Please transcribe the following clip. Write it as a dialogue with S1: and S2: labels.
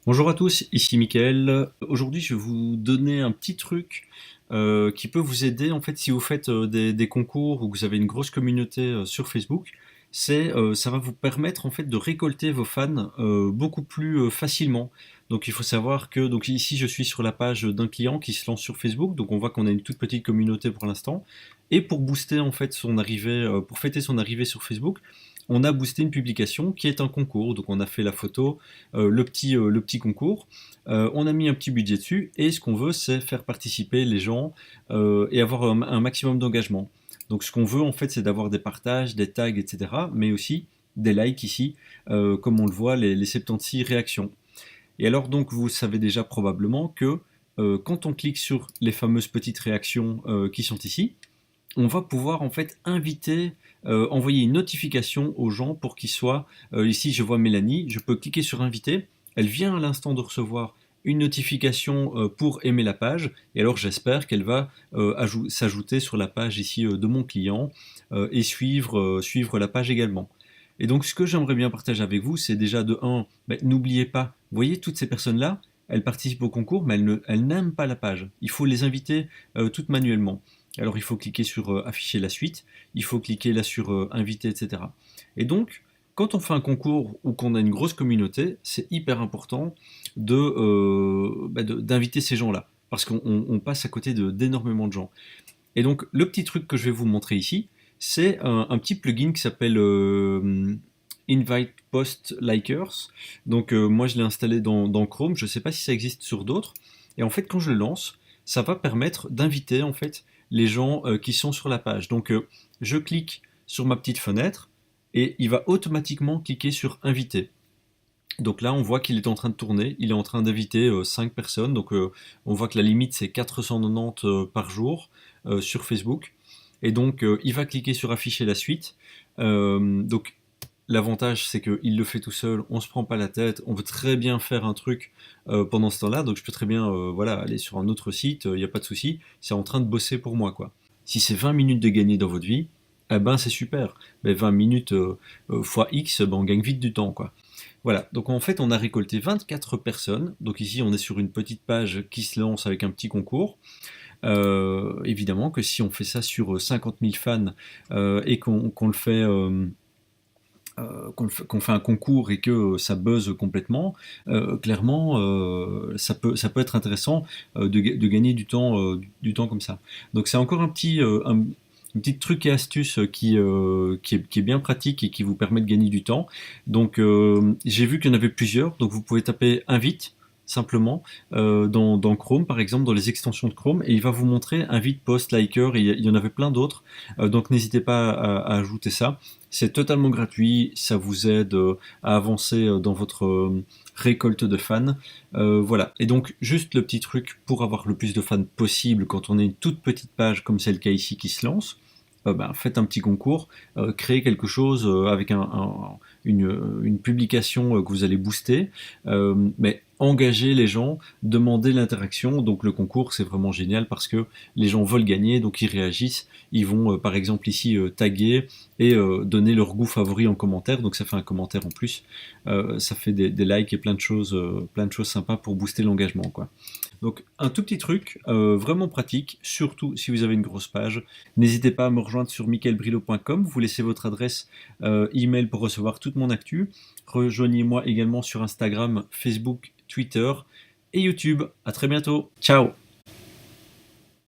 S1: Bonjour à tous, ici Mickaël. Aujourd'hui, je vais vous donner un petit truc qui peut vous aider en fait si vous faites des concours ou que vous avez une grosse communauté sur Facebook. Ça va vous permettre en fait de récolter vos fans beaucoup plus facilement. Donc il faut savoir que donc ici je suis sur la page d'un client qui se lance sur Facebook, donc on voit qu'on a une toute petite communauté pour l'instant. Et pour booster en fait son arrivée, pour fêter son arrivée sur Facebook, on a boosté une publication qui est un concours. Donc on a fait la photo, le petit concours. On a mis un petit budget dessus et ce qu'on veut, c'est faire participer les gens et avoir un maximum d'engagement. Donc ce qu'on veut en fait, c'est d'avoir des partages, des tags, etc. Mais aussi des likes ici, comme on le voit, les 76 réactions. Et alors donc vous savez déjà probablement que quand on clique sur les fameuses petites réactions qui sont ici, on va pouvoir en fait inviter, envoyer une notification aux gens pour qu'ils soient, ici je vois Mélanie, je peux cliquer sur inviter, elle vient à l'instant de recevoir une notification pour aimer la page, et alors j'espère qu'elle va s'ajouter sur la page ici de mon client et suivre la page également. Et donc ce que j'aimerais bien partager avec vous, c'est déjà de 1, n'oubliez pas, vous voyez toutes ces personnes-là, elles participent au concours, mais elles n'aiment pas la page. Il faut les inviter toutes manuellement. Alors il faut cliquer sur afficher la suite, il faut cliquer là sur inviter, etc. Et donc, quand on fait un concours ou qu'on a une grosse communauté, c'est hyper important d'inviter ces gens-là, parce qu'on passe à côté d'énormément de gens. Et donc, le petit truc que je vais vous montrer ici, c'est un petit plugin qui s'appelle Invite Post Likers. Donc, moi, je l'ai installé dans Chrome. Je ne sais pas si ça existe sur d'autres. Et en fait, quand je le lance, ça va permettre d'inviter en fait les gens qui sont sur la page. Donc, je clique sur ma petite fenêtre et il va automatiquement cliquer sur inviter. Donc là, on voit qu'il est en train de tourner, il est en train d'inviter 5 personnes, donc on voit que la limite c'est 490 par jour sur Facebook. Et donc il va cliquer sur afficher la suite. Donc l'avantage c'est qu'il le fait tout seul, on se prend pas la tête, on veut très bien faire un truc pendant ce temps-là, donc je peux très bien voilà, aller sur un autre site, il n'y a pas de souci, c'est en train de bosser pour moi quoi. Si c'est 20 minutes de gagner dans votre vie, eh ben c'est super. Mais 20 minutes fois X, ben, on gagne vite du temps quoi. Voilà, donc en fait on a récolté 24 personnes, donc ici on est sur une petite page qui se lance avec un petit concours. Évidemment que si on fait ça sur 50 000 fans et qu'on le fait, qu'on fait un concours et que ça buzz complètement, clairement ça peut être intéressant de gagner du temps comme ça. Donc c'est encore un petit truc et astuce qui est bien pratique et qui vous permet de gagner du temps. Donc j'ai vu qu'il y en avait plusieurs, donc vous pouvez taper invite simplement dans Chrome par exemple, dans les extensions de Chrome, et il va vous montrer invite, post, liker, et il y en avait plein d'autres, donc n'hésitez pas à ajouter ça. C'est totalement gratuit, ça vous aide à avancer dans votre récolte de fans. Voilà, et donc juste le petit truc pour avoir le plus de fans possible quand on est une toute petite page comme c'est le cas ici qui se lance, faites un petit concours, créez quelque chose avec une publication que vous allez booster, mais engagez les gens, demandez l'interaction. Donc le concours c'est vraiment génial parce que les gens veulent gagner, donc ils réagissent, ils vont par exemple ici taguer et donner leur goût favori en commentaire, donc ça fait un commentaire en plus, ça fait des likes et plein de choses sympas pour booster l'engagement quoi. Donc un tout petit truc vraiment pratique, surtout si vous avez une grosse page. N'hésitez pas à me rejoindre sur mickaelbrilo.com, vous laissez votre adresse email pour recevoir toute mon actu. Rejoignez-moi également sur Instagram, Facebook, Twitter et YouTube. À très bientôt. Ciao.